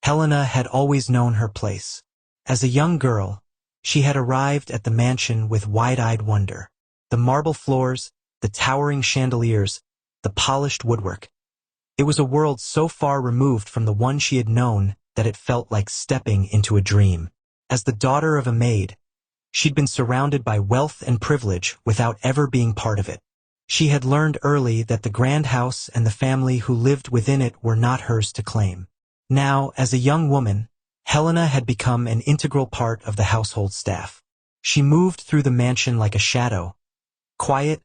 Helena had always known her place. As a young girl, she had arrived at the mansion with wide-eyed wonder. The marble floors, the towering chandeliers, the polished woodwork. It was a world so far removed from the one she had known that it felt like stepping into a dream. As the daughter of a maid, she'd been surrounded by wealth and privilege without ever being part of it. She had learned early that the grand house and the family who lived within it were not hers to claim. Now, as a young woman, Helena had become an integral part of the household staff. She moved through the mansion like a shadow, quiet,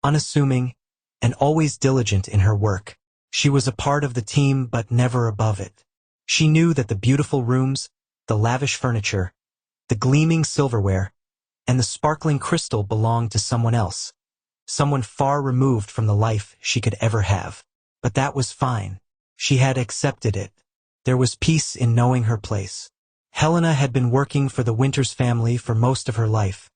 unassuming, and always diligent in her work. She was a part of the team but never above it. She knew that the beautiful rooms, the lavish furniture, the gleaming silverware, and the sparkling crystal belonged to someone else, someone far removed from the life she could ever have. But that was fine. She had accepted it. There was peace in knowing her place. Helena had been working for the Winters family for most of her life,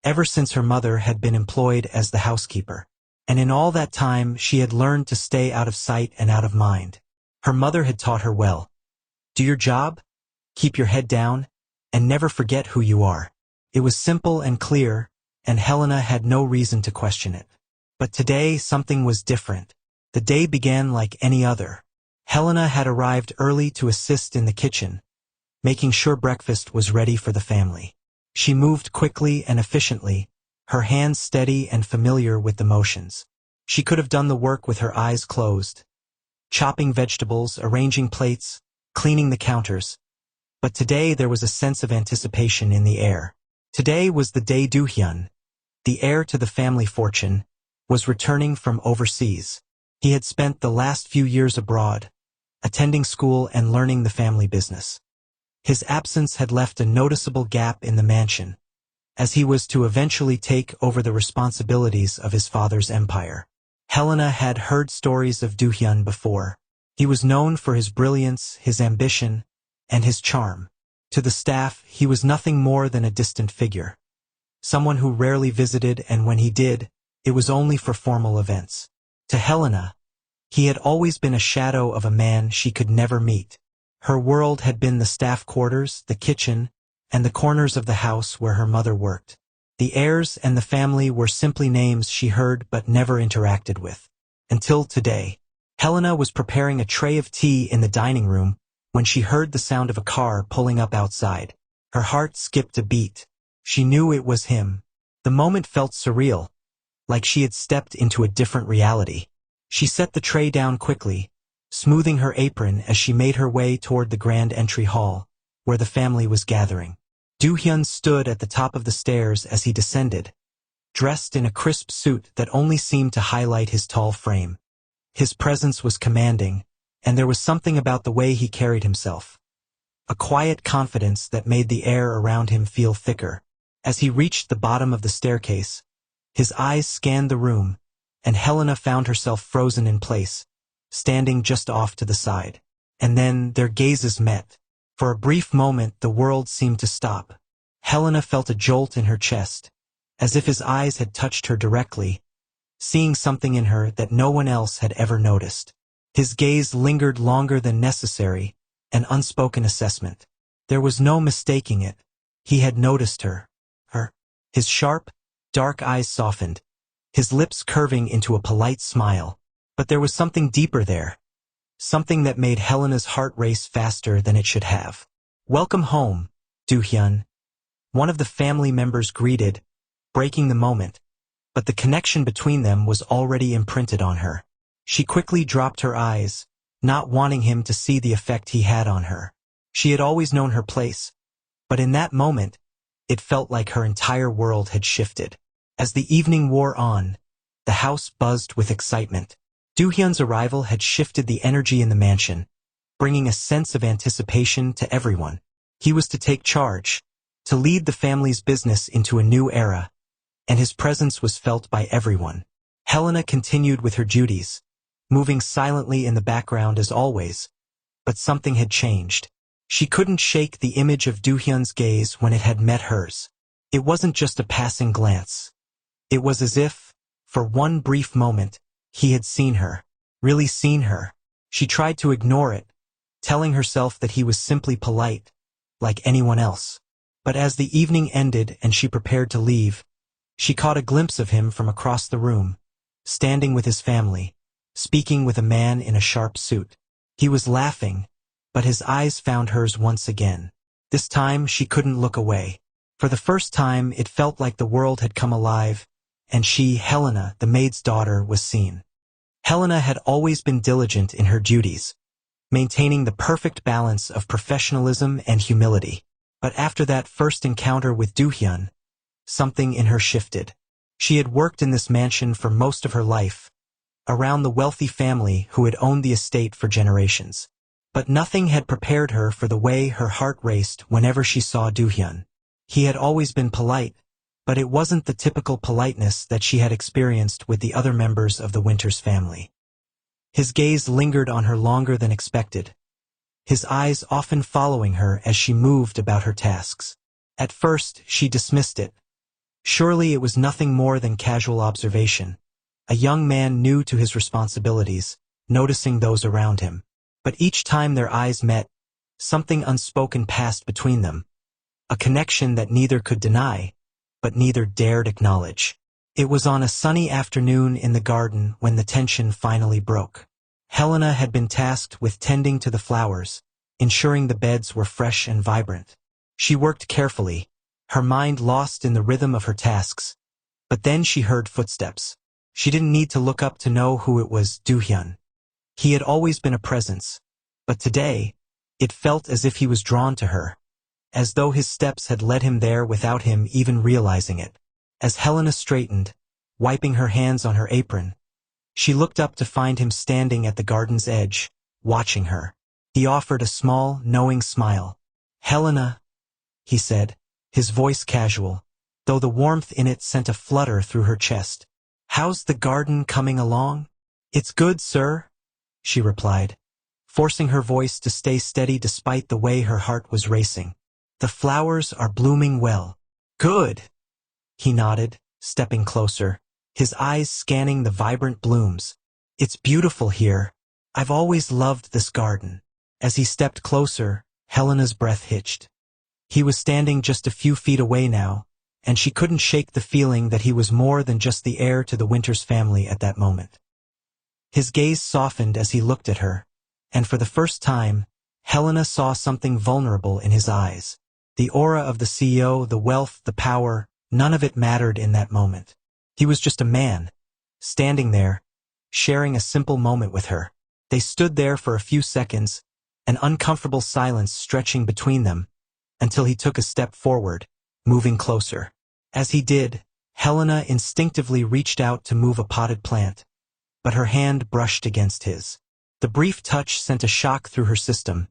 ever since her mother had been employed as the housekeeper. And in all that time she had learned to stay out of sight and out of mind. Her mother had taught her well. Do your job, keep your head down, and never forget who you are. It was simple and clear, and Helena had no reason to question it. But today something was different. The day began like any other. Helena had arrived early to assist in the kitchen, making sure breakfast was ready for the family. She moved quickly and efficiently, her hands steady and familiar with the motions. She could have done the work with her eyes closed, chopping vegetables, arranging plates, cleaning the counters. But today there was a sense of anticipation in the air. Today was the day Do-Hyun, the heir to the family fortune, was returning from overseas. He had spent the last few years abroad, attending school and learning the family business. His absence had left a noticeable gap in the mansion, as he was to eventually take over the responsibilities of his father's empire. Helena had heard stories of Do-Hyun before. He was known for his brilliance, his ambition, and his charm. To the staff, he was nothing more than a distant figure, someone who rarely visited, and when he did, it was only for formal events. To Helena, he had always been a shadow of a man she could never meet. Her world had been the staff quarters, the kitchen, and the corners of the house where her mother worked. The heirs and the family were simply names she heard but never interacted with. Until today. Helena was preparing a tray of tea in the dining room when she heard the sound of a car pulling up outside. Her heart skipped a beat. She knew it was him. The moment felt surreal, like she had stepped into a different reality. She set the tray down quickly, smoothing her apron as she made her way toward the grand entry hall, where the family was gathering. Do-Hyun stood at the top of the stairs as he descended, dressed in a crisp suit that only seemed to highlight his tall frame. His presence was commanding, and there was something about the way he carried himself, a quiet confidence that made the air around him feel thicker. As he reached the bottom of the staircase, his eyes scanned the room, and Helena found herself frozen in place, standing just off to the side. And then their gazes met. For a brief moment the world seemed to stop. Helena felt a jolt in her chest, as if his eyes had touched her directly, seeing something in her that no one else had ever noticed. His gaze lingered longer than necessary, an unspoken assessment. There was no mistaking it. He had noticed her. His sharp, dark eyes softened, his lips curving into a polite smile. But there was something deeper there, something that made Helena's heart race faster than it should have. "Welcome home, Do-Hyun," one of the family members greeted, breaking the moment, but the connection between them was already imprinted on her. She quickly dropped her eyes, not wanting him to see the effect he had on her. She had always known her place, but in that moment, it felt like her entire world had shifted. As the evening wore on, the house buzzed with excitement. Do-Hyun's arrival had shifted the energy in the mansion, bringing a sense of anticipation to everyone. He was to take charge, to lead the family's business into a new era, and his presence was felt by everyone. Helena continued with her duties, moving silently in the background as always, but something had changed. She couldn't shake the image of Do-Hyun's gaze when it had met hers. It wasn't just a passing glance. It was as if, for one brief moment, he had seen her, really seen her. She tried to ignore it, telling herself that he was simply polite, like anyone else. But as the evening ended and she prepared to leave, she caught a glimpse of him from across the room, standing with his family, speaking with a man in a sharp suit. He was laughing, but his eyes found hers once again. This time she couldn't look away. For the first time it felt like the world had come alive, and she, Helena, the maid's daughter, was seen. Helena had always been diligent in her duties, maintaining the perfect balance of professionalism and humility. But after that first encounter with Do-Hyun, something in her shifted. She had worked in this mansion for most of her life, around the wealthy family who had owned the estate for generations. But nothing had prepared her for the way her heart raced whenever she saw Do-Hyun. He had always been polite, but it wasn't the typical politeness that she had experienced with the other members of the Winters family. His gaze lingered on her longer than expected, his eyes often following her as she moved about her tasks. At first, she dismissed it. Surely it was nothing more than casual observation, a young man new to his responsibilities, noticing those around him. But each time their eyes met, something unspoken passed between them, a connection that neither could deny, but neither dared acknowledge. It was on a sunny afternoon in the garden when the tension finally broke. Helena had been tasked with tending to the flowers, ensuring the beds were fresh and vibrant. She worked carefully, her mind lost in the rhythm of her tasks. But then she heard footsteps. She didn't need to look up to know who it was. Do-Hyun. He had always been a presence, but today, it felt as if he was drawn to her, as though his steps had led him there without him even realizing it. As Helena straightened, wiping her hands on her apron, she looked up to find him standing at the garden's edge, watching her. He offered a small, knowing smile. "Helena," he said, his voice casual, though the warmth in it sent a flutter through her chest. "How's the garden coming along?" "It's good, sir," she replied, forcing her voice to stay steady despite the way her heart was racing. "The flowers are blooming well." "Good," he nodded, stepping closer, his eyes scanning the vibrant blooms. "It's beautiful here. I've always loved this garden." As he stepped closer, Helena's breath hitched. He was standing just a few feet away now, and she couldn't shake the feeling that he was more than just the heir to the Winters family at that moment. His gaze softened as he looked at her, and for the first time, Helena saw something vulnerable in his eyes. The aura of the CEO, the wealth, the power, none of it mattered in that moment. He was just a man, standing there, sharing a simple moment with her. They stood there for a few seconds, an uncomfortable silence stretching between them, until he took a step forward, moving closer. As he did, Helena instinctively reached out to move a potted plant, but her hand brushed against his. The brief touch sent a shock through her system,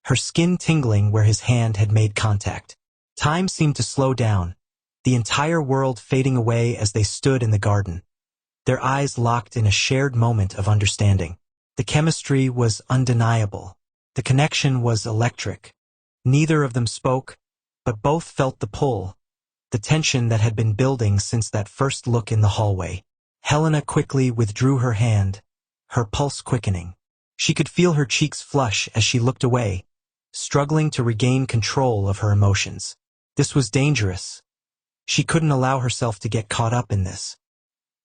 her skin tingling where his hand had made contact. Time seemed to slow down, the entire world fading away as they stood in the garden, their eyes locked in a shared moment of understanding. The chemistry was undeniable. The connection was electric. Neither of them spoke, but both felt the pull, the tension that had been building since that first look in the hallway. Helena quickly withdrew her hand, her pulse quickening. She could feel her cheeks flush as she looked away, struggling to regain control of her emotions. This was dangerous. She couldn't allow herself to get caught up in this.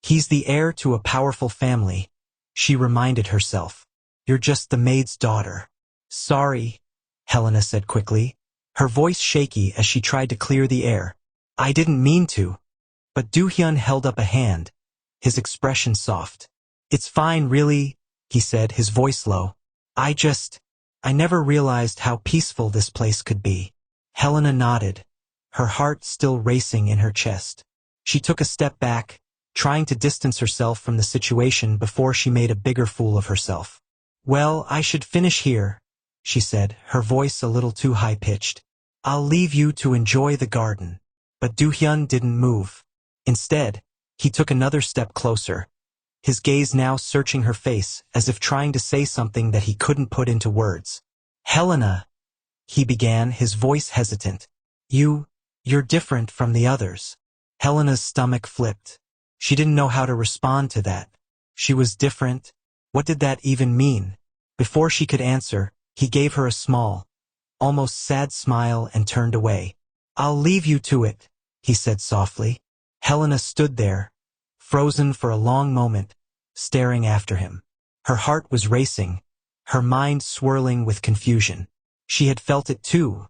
He's the heir to a powerful family, she reminded herself. You're just the maid's daughter. Sorry, Helena said quickly, her voice shaky as she tried to clear the air. I didn't mean to. But Do-Hyun held up a hand, his expression soft. It's fine, really, he said, his voice low. I never realized how peaceful this place could be. Helena nodded, her heart still racing in her chest. She took a step back, trying to distance herself from the situation before she made a bigger fool of herself. Well, I should finish here, she said, her voice a little too high-pitched. I'll leave you to enjoy the garden. But Do-Hyun didn't move. Instead, he took another step closer, his gaze now searching her face as if trying to say something that he couldn't put into words. Helena, he began, his voice hesitant. You're different from the others. Helena's stomach flipped. She didn't know how to respond to that. She was different. What did that even mean? Before she could answer, He gave her a small, almost sad smile and turned away. "I'll leave you to it," he said softly. Helena stood there, frozen for a long moment, staring after him. Her heart was racing, her mind swirling with confusion. She had felt it too,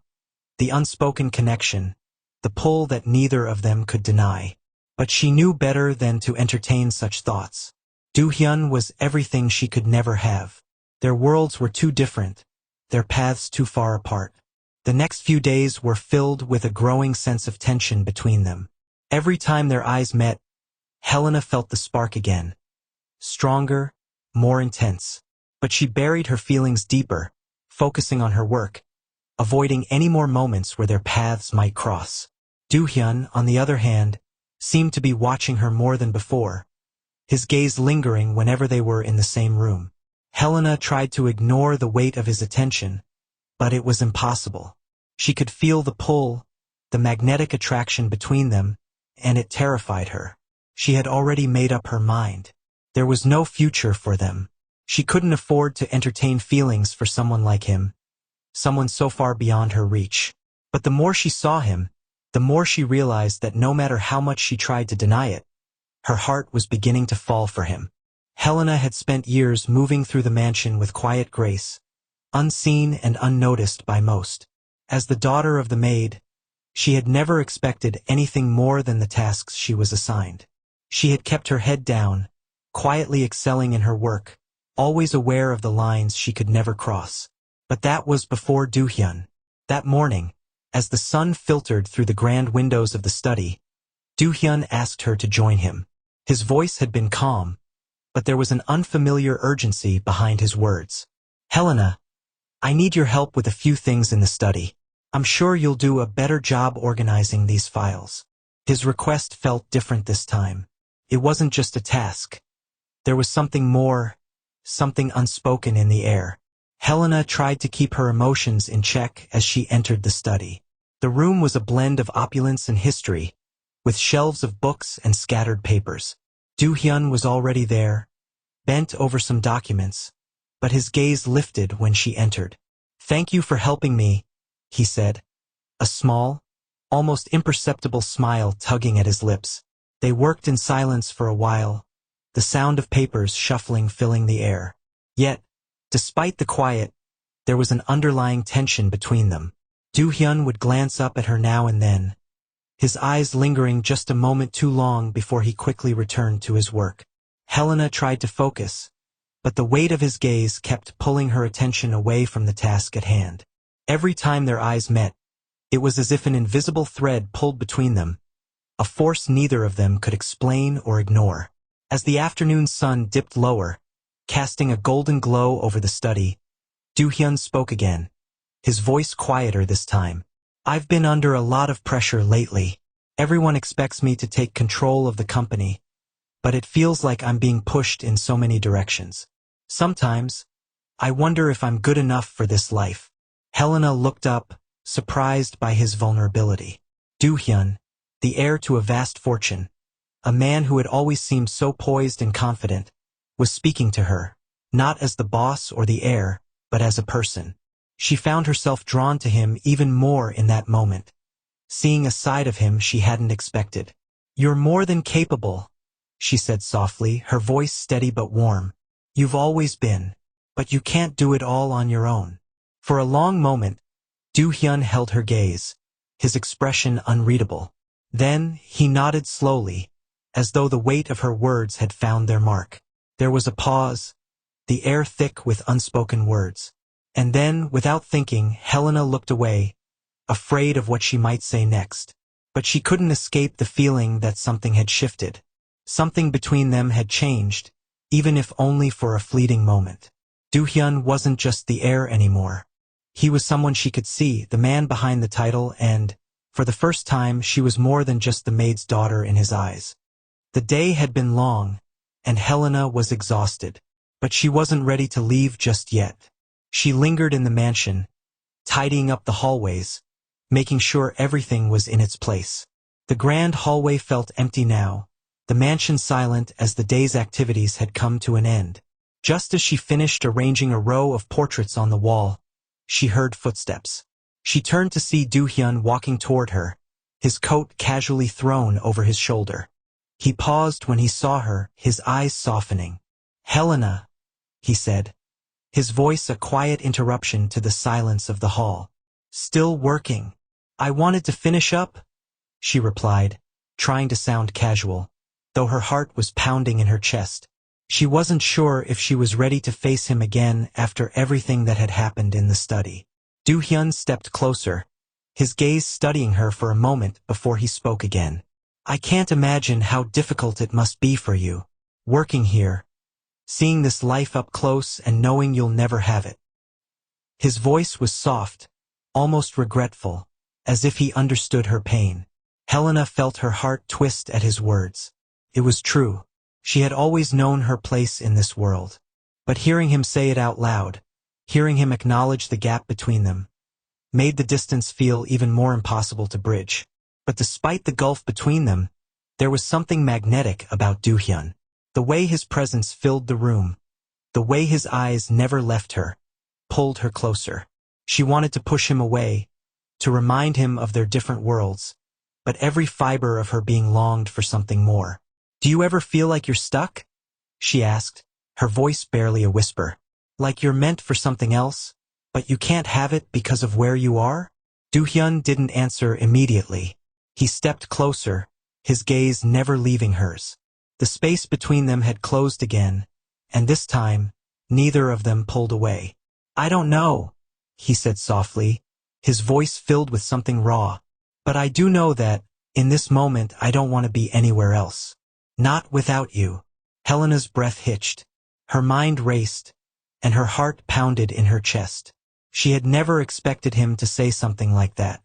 the unspoken connection, the pull that neither of them could deny. But she knew better than to entertain such thoughts. Do-Hyun was everything she could never have. Their worlds were too different, their paths too far apart. The next few days were filled with a growing sense of tension between them. Every time their eyes met, Helena felt the spark again. Stronger, more intense. But she buried her feelings deeper, focusing on her work, avoiding any more moments where their paths might cross. Do-Hyun, on the other hand, seemed to be watching her more than before, his gaze lingering whenever they were in the same room. Helena tried to ignore the weight of his attention, but it was impossible. She could feel the pull, the magnetic attraction between them, and it terrified her. She had already made up her mind. There was no future for them. She couldn't afford to entertain feelings for someone like him, someone so far beyond her reach. But the more she saw him, the more she realized that no matter how much she tried to deny it, her heart was beginning to fall for him. Helena had spent years moving through the mansion with quiet grace, unseen and unnoticed by most. As the daughter of the maid, she had never expected anything more than the tasks she was assigned. She had kept her head down, quietly excelling in her work, always aware of the lines she could never cross. But that was before Do-Hyun. That morning, as the sun filtered through the grand windows of the study, Do-Hyun asked her to join him. His voice had been calm, but there was an unfamiliar urgency behind his words. "Helena, I need your help with a few things in the study. I'm sure you'll do a better job organizing these files." His request felt different this time. It wasn't just a task. There was something more, something unspoken in the air. Helena tried to keep her emotions in check as she entered the study. The room was a blend of opulence and history, with shelves of books and scattered papers. Do-Hyun was already there, bent over some documents, but his gaze lifted when she entered. "Thank you for helping me," he said, a small, almost imperceptible smile tugging at his lips. They worked in silence for a while, the sound of papers shuffling filling the air. Yet, despite the quiet, there was an underlying tension between them. Do-Hyun would glance up at her now and then, his eyes lingering just a moment too long before he quickly returned to his work. Helena tried to focus, but the weight of his gaze kept pulling her attention away from the task at hand. Every time their eyes met, it was as if an invisible thread pulled between them, a force neither of them could explain or ignore. As the afternoon sun dipped lower, casting a golden glow over the study, Do-Hyun spoke again, his voice quieter this time. "I've been under a lot of pressure lately. Everyone expects me to take control of the company, but it feels like I'm being pushed in so many directions. Sometimes, I wonder if I'm good enough for this life." Helena looked up, surprised by his vulnerability. Do-Hyun, the heir to a vast fortune, a man who had always seemed so poised and confident, was speaking to her, not as the boss or the heir, but as a person. She found herself drawn to him even more in that moment, seeing a side of him she hadn't expected. "You're more than capable," she said softly, her voice steady but warm. "You've always been, but you can't do it all on your own." For a long moment, Do-Hyun held her gaze, his expression unreadable. Then, he nodded slowly, as though the weight of her words had found their mark. There was a pause, the air thick with unspoken words. And then, without thinking, Helena looked away, afraid of what she might say next. But she couldn't escape the feeling that something had shifted. Something between them had changed, even if only for a fleeting moment. Do-Hyun wasn't just the heir anymore. He was someone she could see, the man behind the title, and, for the first time, she was more than just the maid's daughter in his eyes. The day had been long, and Helena was exhausted. But she wasn't ready to leave just yet. She lingered in the mansion, tidying up the hallways, making sure everything was in its place. The grand hallway felt empty now, the mansion silent as the day's activities had come to an end. Just as she finished arranging a row of portraits on the wall, she heard footsteps. She turned to see Do-Hyun walking toward her, his coat casually thrown over his shoulder. He paused when he saw her, his eyes softening. "Helena," he said, his voice a quiet interruption to the silence of the hall. "Still working?" "I wanted to finish up," she replied, trying to sound casual, though her heart was pounding in her chest. She wasn't sure if she was ready to face him again after everything that had happened in the study. Do-Hyun stepped closer, his gaze studying her for a moment before he spoke again. "I can't imagine how difficult it must be for you, working here, seeing this life up close and knowing you'll never have it." His voice was soft, almost regretful, as if he understood her pain. Helena felt her heart twist at his words. It was true. She had always known her place in this world. But hearing him say it out loud, hearing him acknowledge the gap between them, made the distance feel even more impossible to bridge. But despite the gulf between them, there was something magnetic about Do-Hyun. The way his presence filled the room, the way his eyes never left her, pulled her closer. She wanted to push him away, to remind him of their different worlds, but every fiber of her being longed for something more. "Do you ever feel like you're stuck?" she asked, her voice barely a whisper. "Like you're meant for something else, but you can't have it because of where you are?" Do-Hyun didn't answer immediately. He stepped closer, his gaze never leaving hers. The space between them had closed again, and this time, neither of them pulled away. "I don't know," he said softly, his voice filled with something raw. "But I do know that, in this moment, I don't want to be anywhere else. Not without you." Helena's breath hitched. Her mind raced, and her heart pounded in her chest. She had never expected him to say something like that.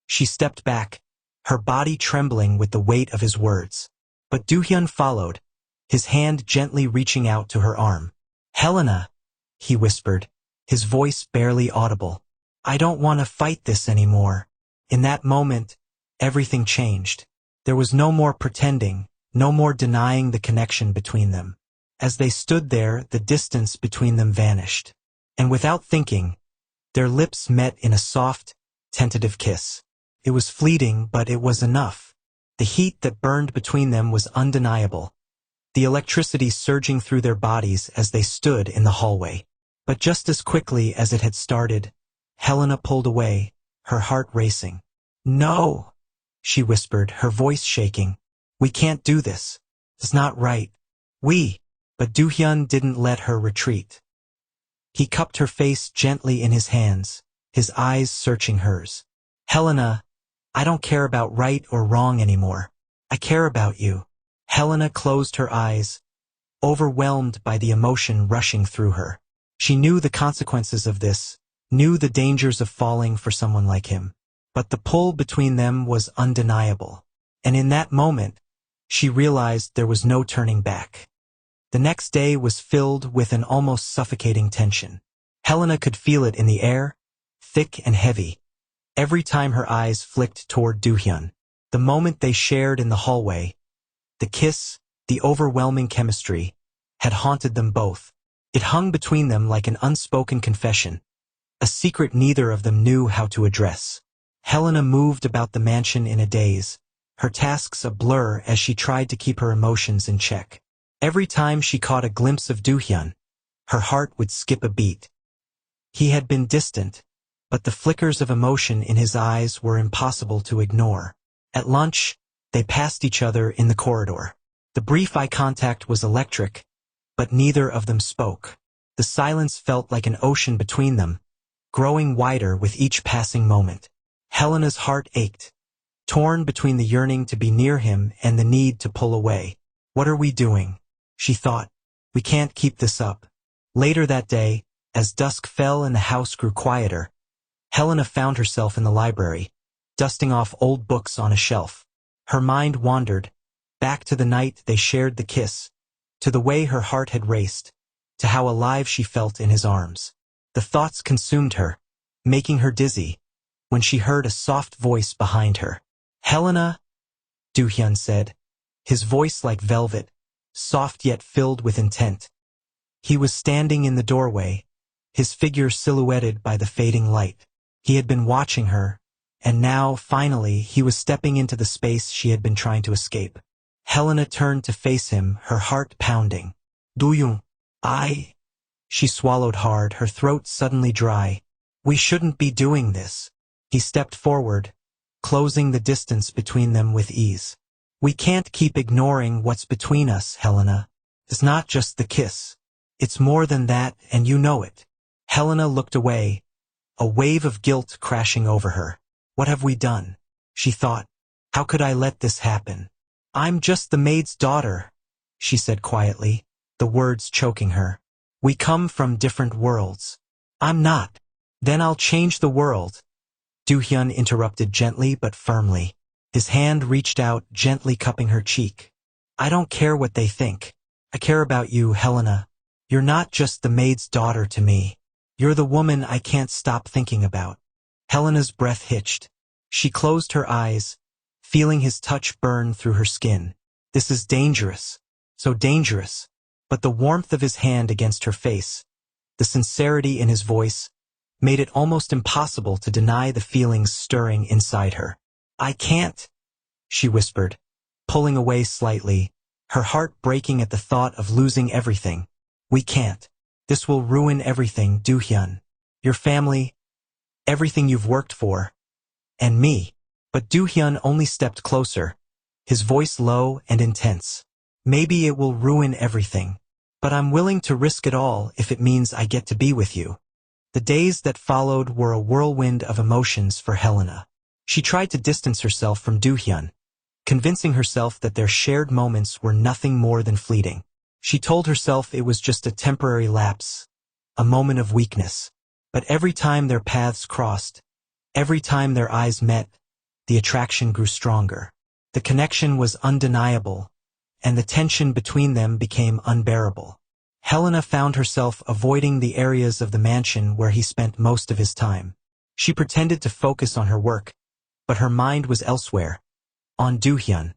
She stepped back, her body trembling with the weight of his words. But Do-Hyun followed, his hand gently reaching out to her arm. "Helena," he whispered, his voice barely audible. "I don't want to fight this anymore." In that moment, everything changed. There was no more pretending, no more denying the connection between them. As they stood there, the distance between them vanished. And without thinking, their lips met in a soft, tentative kiss. It was fleeting, but it was enough. The heat that burned between them was undeniable, the electricity surging through their bodies as they stood in the hallway. But just as quickly as it had started, Helena pulled away, her heart racing. "No," she whispered, her voice shaking. "We can't do this. It's not right. But Do-Hyun didn't let her retreat. He cupped her face gently in his hands, his eyes searching hers. "Helena, I don't care about right or wrong anymore. I care about you." Helena closed her eyes, overwhelmed by the emotion rushing through her. She knew the consequences of this, knew the dangers of falling for someone like him. But the pull between them was undeniable. And in that moment, she realized there was no turning back. The next day was filled with an almost suffocating tension. Helena could feel it in the air, thick and heavy, every time her eyes flicked toward Do-Hyun. The moment they shared in the hallway, the kiss, the overwhelming chemistry, had haunted them both. It hung between them like an unspoken confession, a secret neither of them knew how to address. Helena moved about the mansion in a daze, her tasks a blur as she tried to keep her emotions in check. Every time she caught a glimpse of Do-Hyun, her heart would skip a beat. He had been distant, but the flickers of emotion in his eyes were impossible to ignore. At lunch, they passed each other in the corridor. The brief eye contact was electric, but neither of them spoke. The silence felt like an ocean between them, growing wider with each passing moment. Helena's heart ached, torn between the yearning to be near him and the need to pull away. "What are we doing?" she thought. "We can't keep this up." Later that day, as dusk fell and the house grew quieter, Helena found herself in the library, dusting off old books on a shelf. Her mind wandered, back to the night they shared the kiss, to the way her heart had raced, to how alive she felt in his arms. The thoughts consumed her, making her dizzy, when she heard a soft voice behind her. "Helena," Do-Hyun said, his voice like velvet, soft yet filled with intent. He was standing in the doorway, his figure silhouetted by the fading light. He had been watching her, and now, finally, he was stepping into the space she had been trying to escape. Helena turned to face him, her heart pounding. Do-Hyun, She swallowed hard, her throat suddenly dry. We shouldn't be doing this. He stepped forward, closing the distance between them with ease. We can't keep ignoring what's between us, Helena. It's not just the kiss. It's more than that, and you know it. Helena looked away, a wave of guilt crashing over her. What have we done? She thought. How could I let this happen? I'm just the maid's daughter, she said quietly, the words choking her. We come from different worlds. I'm not. Then I'll change the world. Do-Hyun interrupted gently but firmly. His hand reached out, gently cupping her cheek. I don't care what they think. I care about you, Helena. You're not just the maid's daughter to me. You're the woman I can't stop thinking about. Helena's breath hitched. She closed her eyes, feeling his touch burn through her skin. This is dangerous. So dangerous. But the warmth of his hand against her face, the sincerity in his voice, made it almost impossible to deny the feelings stirring inside her. I can't, she whispered, pulling away slightly, her heart breaking at the thought of losing everything. We can't. This will ruin everything, Do-Hyun. Your family, everything you've worked for, and me. But Do-Hyun only stepped closer, his voice low and intense. Maybe it will ruin everything, but I'm willing to risk it all if it means I get to be with you. The days that followed were a whirlwind of emotions for Helena. She tried to distance herself from Do-Hyun, convincing herself that their shared moments were nothing more than fleeting. She told herself it was just a temporary lapse, a moment of weakness. But every time their paths crossed, every time their eyes met, the attraction grew stronger. The connection was undeniable, and the tension between them became unbearable. Helena found herself avoiding the areas of the mansion where he spent most of his time. She pretended to focus on her work, but her mind was elsewhere, on Do-Hyun,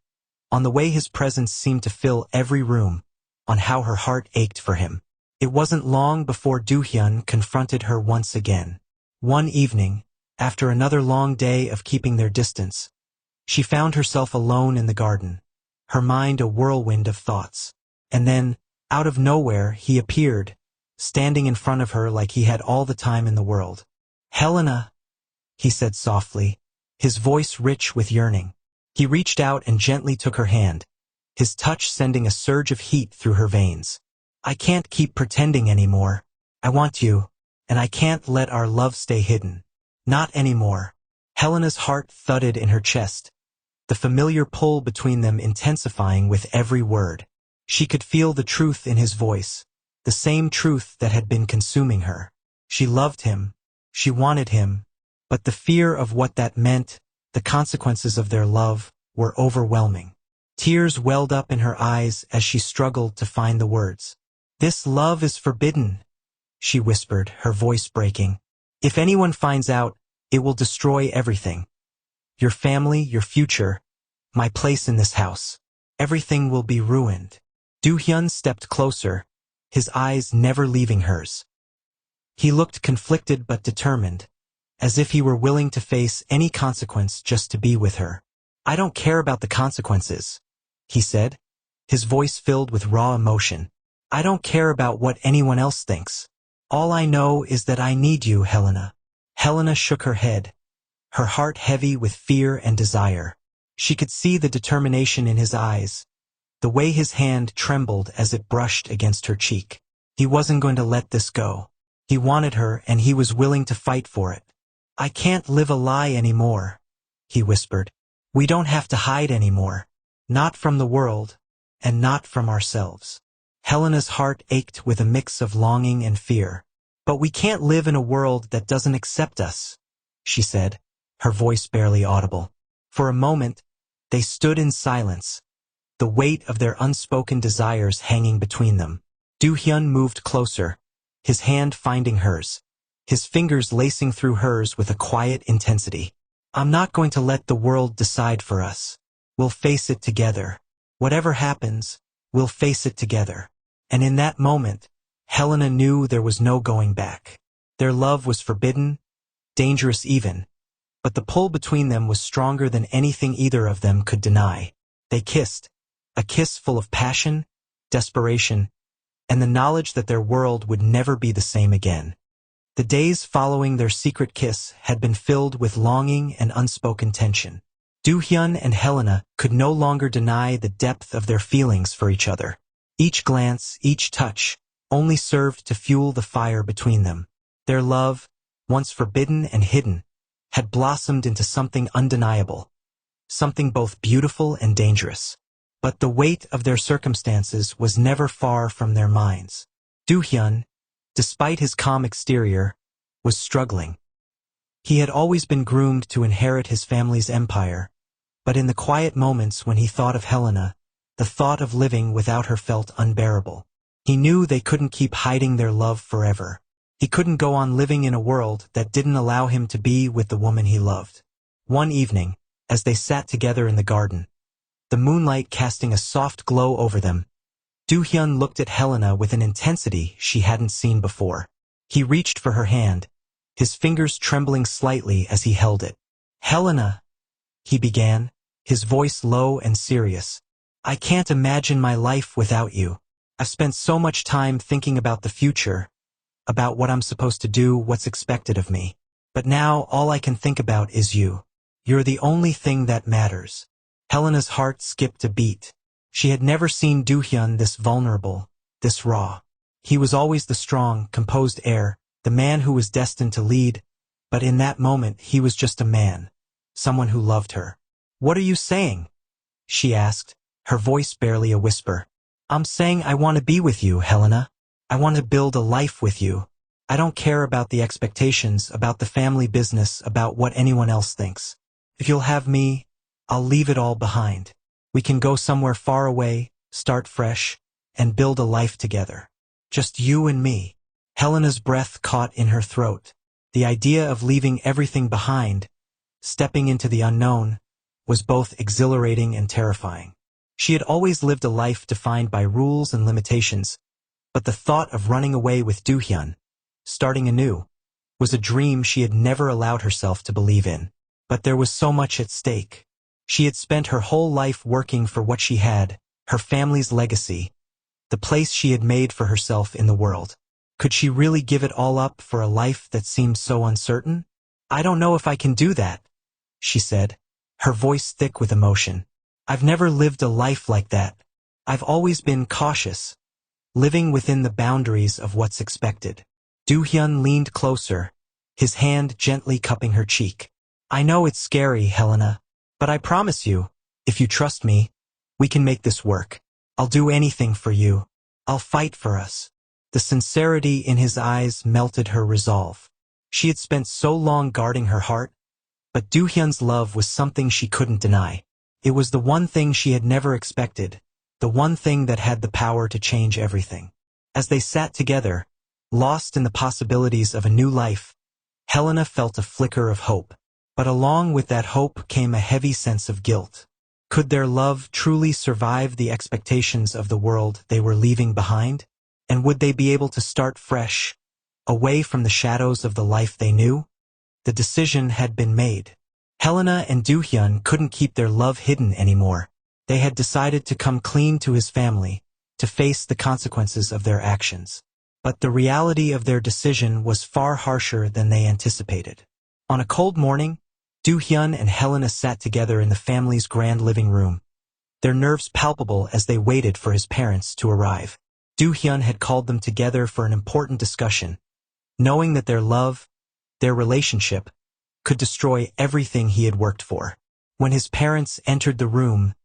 on the way his presence seemed to fill every room, on how her heart ached for him. It wasn't long before Do-Hyun confronted her once again. One evening, after another long day of keeping their distance, she found herself alone in the garden, her mind a whirlwind of thoughts. And then, out of nowhere, he appeared, standing in front of her like he had all the time in the world. Helena, he said softly, his voice rich with yearning. He reached out and gently took her hand, his touch sending a surge of heat through her veins. I can't keep pretending anymore. I want you, and I can't let our love stay hidden. Not anymore. Helena's heart thudded in her chest, the familiar pull between them intensifying with every word. She could feel the truth in his voice, the same truth that had been consuming her. She loved him, she wanted him, but the fear of what that meant, the consequences of their love, were overwhelming. Tears welled up in her eyes as she struggled to find the words. This love is forbidden, she whispered, her voice breaking. If anyone finds out, it will destroy everything. Your family, your future, my place in this house. Everything will be ruined. Do-Hyun stepped closer, his eyes never leaving hers. He looked conflicted but determined, as if he were willing to face any consequence just to be with her. I don't care about the consequences, he said, his voice filled with raw emotion. I don't care about what anyone else thinks. All I know is that I need you, Helena. Helena shook her head, her heart heavy with fear and desire. She could see the determination in his eyes, the way his hand trembled as it brushed against her cheek. He wasn't going to let this go. He wanted her, and he was willing to fight for it. I can't live a lie anymore, he whispered. We don't have to hide anymore. Not from the world, and not from ourselves. Helena's heart ached with a mix of longing and fear. But we can't live in a world that doesn't accept us, she said, her voice barely audible. For a moment, they stood in silence, the weight of their unspoken desires hanging between them. Do-Hyun moved closer, his hand finding hers, his fingers lacing through hers with a quiet intensity. I'm not going to let the world decide for us. We'll face it together. Whatever happens, we'll face it together. And in that moment, Helena knew there was no going back. Their love was forbidden, dangerous even, but the pull between them was stronger than anything either of them could deny. They kissed, a kiss full of passion, desperation, and the knowledge that their world would never be the same again. The days following their secret kiss had been filled with longing and unspoken tension. Do-Hyun and Helena could no longer deny the depth of their feelings for each other. Each glance, each touch, only served to fuel the fire between them. Their love, once forbidden and hidden, had blossomed into something undeniable, something both beautiful and dangerous. But the weight of their circumstances was never far from their minds. Do-Hyun, despite his calm exterior, was struggling. He had always been groomed to inherit his family's empire, but in the quiet moments when he thought of Helena, the thought of living without her felt unbearable. He knew they couldn't keep hiding their love forever. He couldn't go on living in a world that didn't allow him to be with the woman he loved. One evening, as they sat together in the garden, the moonlight casting a soft glow over them, Do-Hyun looked at Helena with an intensity she hadn't seen before. He reached for her hand, his fingers trembling slightly as he held it. "Helena," he began, his voice low and serious. "I can't imagine my life without you. I've spent so much time thinking about the future, about what I'm supposed to do, what's expected of me. But now all I can think about is you. You're the only thing that matters." Helena's heart skipped a beat. She had never seen Do-Hyun this vulnerable, this raw. He was always the strong, composed heir, the man who was destined to lead, but in that moment he was just a man, someone who loved her. "What are you saying?" she asked, her voice barely a whisper. "I'm saying I want to be with you, Helena. I want to build a life with you. I don't care about the expectations, about the family business, about what anyone else thinks. If you'll have me, I'll leave it all behind. We can go somewhere far away, start fresh, and build a life together. Just you and me." Helena's breath caught in her throat. The idea of leaving everything behind, stepping into the unknown, was both exhilarating and terrifying. She had always lived a life defined by rules and limitations, but the thought of running away with Do-Hyun, starting anew, was a dream she had never allowed herself to believe in. But there was so much at stake. She had spent her whole life working for what she had, her family's legacy, the place she had made for herself in the world. Could she really give it all up for a life that seemed so uncertain? "I don't know if I can do that," she said, her voice thick with emotion. "I've never lived a life like that. I've always been cautious, living within the boundaries of what's expected." Do-Hyun leaned closer, his hand gently cupping her cheek. "I know it's scary, Helena, but I promise you, if you trust me, we can make this work. I'll do anything for you. I'll fight for us." The sincerity in his eyes melted her resolve. She had spent so long guarding her heart, but Do-Hyun's love was something she couldn't deny. It was the one thing she had never expected, the one thing that had the power to change everything. As they sat together, lost in the possibilities of a new life, Helena felt a flicker of hope. But along with that hope came a heavy sense of guilt. Could their love truly survive the expectations of the world they were leaving behind? And would they be able to start fresh, away from the shadows of the life they knew? The decision had been made. Helena and Do-Hyun couldn't keep their love hidden anymore. They had decided to come clean to his family, to face the consequences of their actions. But the reality of their decision was far harsher than they anticipated. On a cold morning, Do-Hyun and Helena sat together in the family's grand living room, their nerves palpable as they waited for his parents to arrive. Do-Hyun had called them together for an important discussion, knowing that their love, their relationship, could destroy everything he had worked for. When his parents entered the room,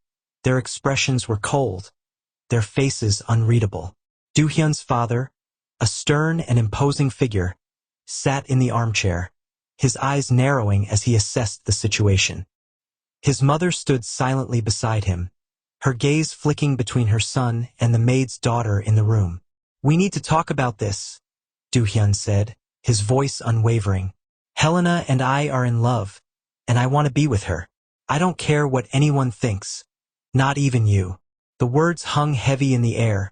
their expressions were cold, their faces unreadable. Do-Hyun's father, a stern and imposing figure, sat in the armchair, his eyes narrowing as he assessed the situation. His mother stood silently beside him, her gaze flicking between her son and the maid's daughter in the room. "We need to talk about this," Do-Hyun said, his voice unwavering. "Helena and I are in love, and I want to be with her. I don't care what anyone thinks, not even you." The words hung heavy in the air,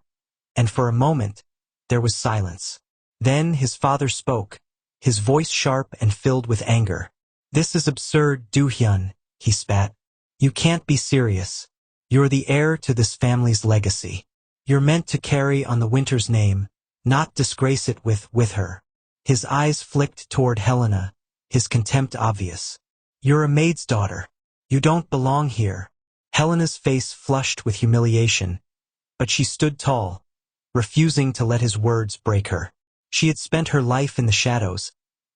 and for a moment, there was silence. Then his father spoke, his voice sharp and filled with anger. "This is absurd, Do-Hyun," he spat. "You can't be serious. You're the heir to this family's legacy. You're meant to carry on the Winter's name, not disgrace it with her." His eyes flicked toward Helena, his contempt obvious. "You're a maid's daughter. You don't belong here." Helena's face flushed with humiliation, but she stood tall, refusing to let his words break her. She had spent her life in the shadows,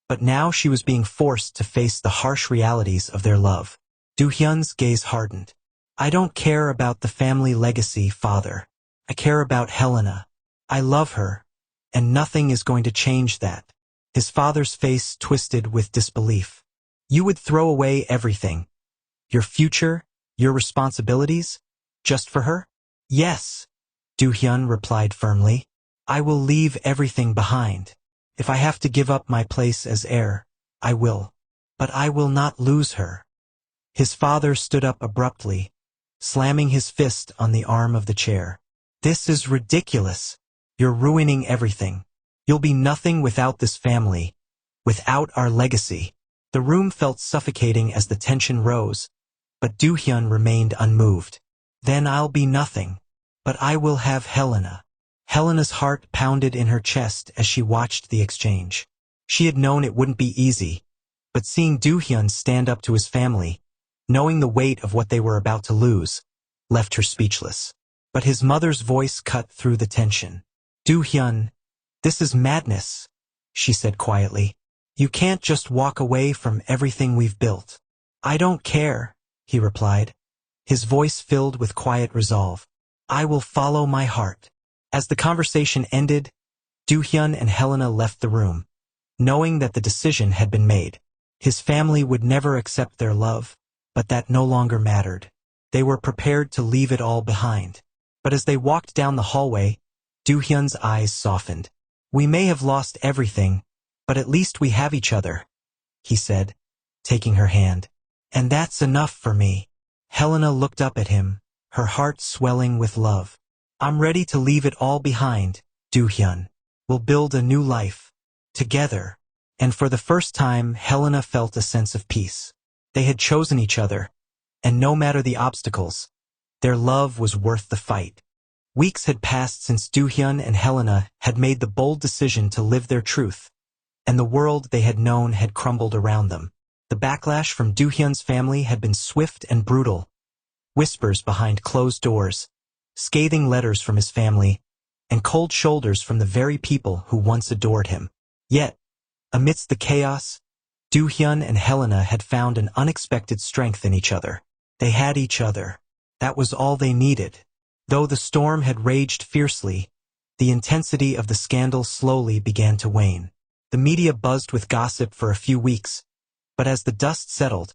but now she was being forced to face the harsh realities of their love. Do-Hyun's gaze hardened. "I don't care about the family legacy, father. I care about Helena. I love her, and nothing is going to change that." His father's face twisted with disbelief. "You would throw away everything? Your future, your responsibilities, just for her?" "Yes," Do-Hyun replied firmly. "I will leave everything behind. If I have to give up my place as heir, I will. But I will not lose her." His father stood up abruptly, slamming his fist on the arm of the chair. "This is ridiculous. You're ruining everything. You'll be nothing without this family, without our legacy." The room felt suffocating as the tension rose, but Do-Hyun remained unmoved. "Then I'll be nothing. But I will have Helena." Helena's heart pounded in her chest as she watched the exchange. She had known it wouldn't be easy, but seeing Do-Hyun stand up to his family, knowing the weight of what they were about to lose, left her speechless. But his mother's voice cut through the tension. "Do-Hyun, this is madness," she said quietly. "You can't just walk away from everything we've built." "I don't care," he replied, his voice filled with quiet resolve. "I will follow my heart." As the conversation ended, Do-Hyun and Helena left the room, knowing that the decision had been made. His family would never accept their love, but that no longer mattered. They were prepared to leave it all behind. But as they walked down the hallway, Do-Hyun's eyes softened. "We may have lost everything, but at least we have each other," he said, taking her hand. "And that's enough for me." Helena looked up at him, her heart swelling with love. "I'm ready to leave it all behind, Do-Hyun. We'll build a new life, together." And for the first time, Helena felt a sense of peace. They had chosen each other, and no matter the obstacles, their love was worth the fight. Weeks had passed since Do-Hyun and Helena had made the bold decision to live their truth, and the world they had known had crumbled around them. The backlash from Do-Hyun's family had been swift and brutal. Whispers behind closed doors, scathing letters from his family, and cold shoulders from the very people who once adored him. Yet, amidst the chaos, Do-Hyun and Helena had found an unexpected strength in each other. They had each other. That was all they needed. Though the storm had raged fiercely, the intensity of the scandal slowly began to wane. The media buzzed with gossip for a few weeks, but as the dust settled,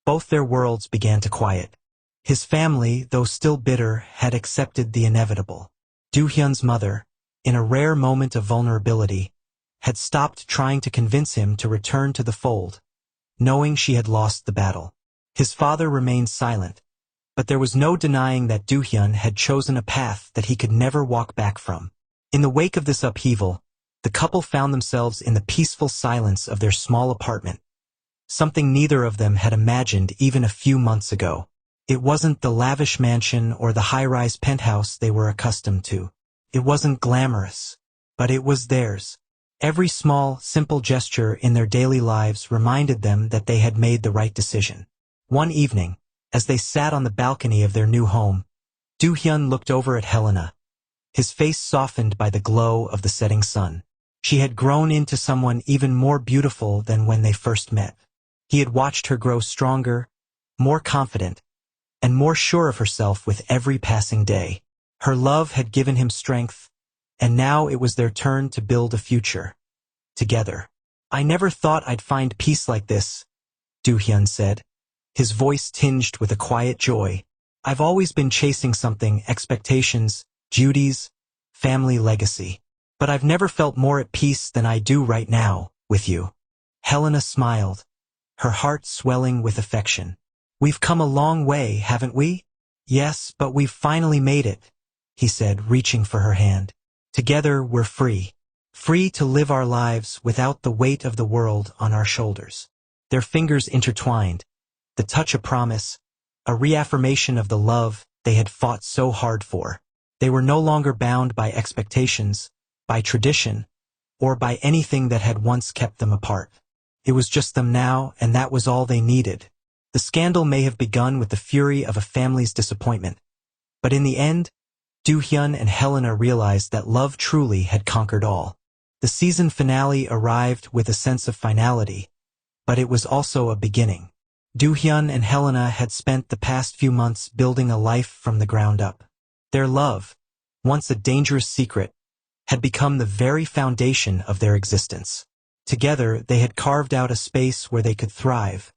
both their worlds began to quiet. His family, though still bitter, had accepted the inevitable. Do-Hyun's mother, in a rare moment of vulnerability, had stopped trying to convince him to return to the fold, knowing she had lost the battle. His father remained silent, but there was no denying that Do-Hyun had chosen a path that he could never walk back from. In the wake of this upheaval, the couple found themselves in the peaceful silence of their small apartment, something neither of them had imagined even a few months ago. It wasn't the lavish mansion or the high-rise penthouse they were accustomed to. It wasn't glamorous, but it was theirs. Every small, simple gesture in their daily lives reminded them that they had made the right decision. One evening, as they sat on the balcony of their new home, Do-Hyun looked over at Helena, his face softened by the glow of the setting sun. She had grown into someone even more beautiful than when they first met. He had watched her grow stronger, more confident, and more sure of herself with every passing day. Her love had given him strength, and now it was their turn to build a future. Together. "I never thought I'd find peace like this," Do-Hyun said, his voice tinged with a quiet joy. "I've always been chasing something, expectations, duties, family legacy. But I've never felt more at peace than I do right now, with you." Helena smiled, her heart swelling with affection. "We've come a long way, haven't we?" "Yes, but we've finally made it," he said, reaching for her hand. "Together we're free. free to live our lives without the weight of the world on our shoulders. Their fingers intertwined, the touch a promise, a reaffirmation of the love they had fought so hard for. They were no longer bound by expectations, by tradition, or by anything that had once kept them apart. It was just them now, and that was all they needed. The scandal may have begun with the fury of a family's disappointment, but in the end, Do-Hyun and Helena realized that love truly had conquered all. The season finale arrived with a sense of finality, but it was also a beginning. Do-Hyun and Helena had spent the past few months building a life from the ground up. Their love, once a dangerous secret, had become the very foundation of their existence. Together, they had carved out a space where they could thrive,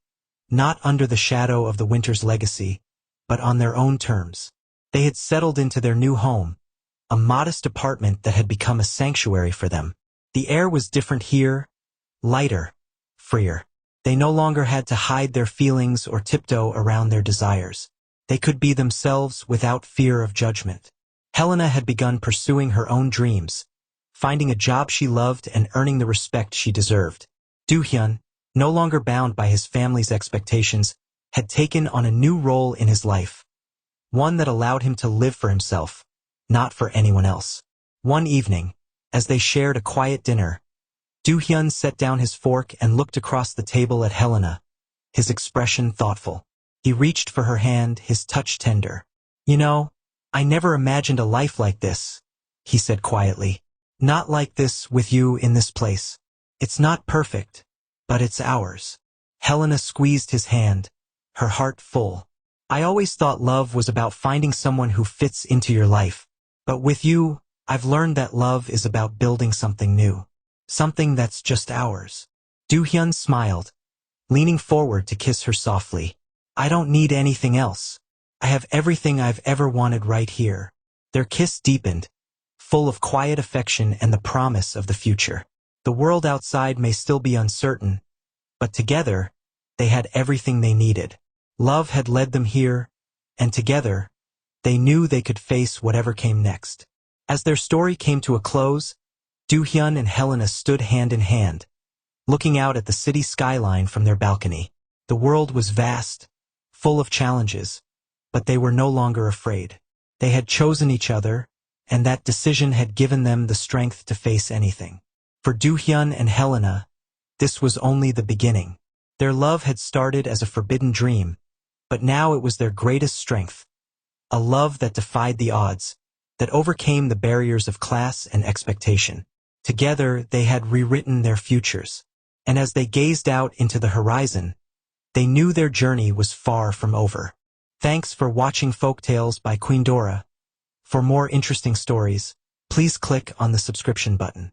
not under the shadow of the winter's legacy, but on their own terms. They had settled into their new home, a modest apartment that had become a sanctuary for them. The air was different here, lighter, freer. They no longer had to hide their feelings or tiptoe around their desires. They could be themselves without fear of judgment. Helena had begun pursuing her own dreams, finding a job she loved and earning the respect she deserved. Do-Hyun, no longer bound by his family's expectations, had taken on a new role in his life, one that allowed him to live for himself, not for anyone else. One evening, as they shared a quiet dinner, Do-Hyun set down his fork and looked across the table at Helena, his expression thoughtful. He reached for her hand, his touch tender. "You know, I never imagined a life like this," he said quietly. "Not like this with you in this place. It's not perfect, but it's ours." Helena squeezed his hand, her heart full. "I always thought love was about finding someone who fits into your life. But with you, I've learned that love is about building something new. Something that's just ours." Do-Hyun smiled, leaning forward to kiss her softly. "I don't need anything else. I have everything I've ever wanted right here." Their kiss deepened, full of quiet affection and the promise of the future. The world outside may still be uncertain, but together, they had everything they needed. Love had led them here, and together, they knew they could face whatever came next. As their story came to a close, Do-Hyun and Helena stood hand in hand, looking out at the city skyline from their balcony. The world was vast, full of challenges, but they were no longer afraid. They had chosen each other, and that decision had given them the strength to face anything. For Do-Hyun and Helena, this was only the beginning. Their love had started as a forbidden dream, but now it was their greatest strength. A love that defied the odds, that overcame the barriers of class and expectation. Together, they had rewritten their futures, and as they gazed out into the horizon, they knew their journey was far from over. Thanks for watching Folktales by Queen Dora. For more interesting stories, please click on the subscription button.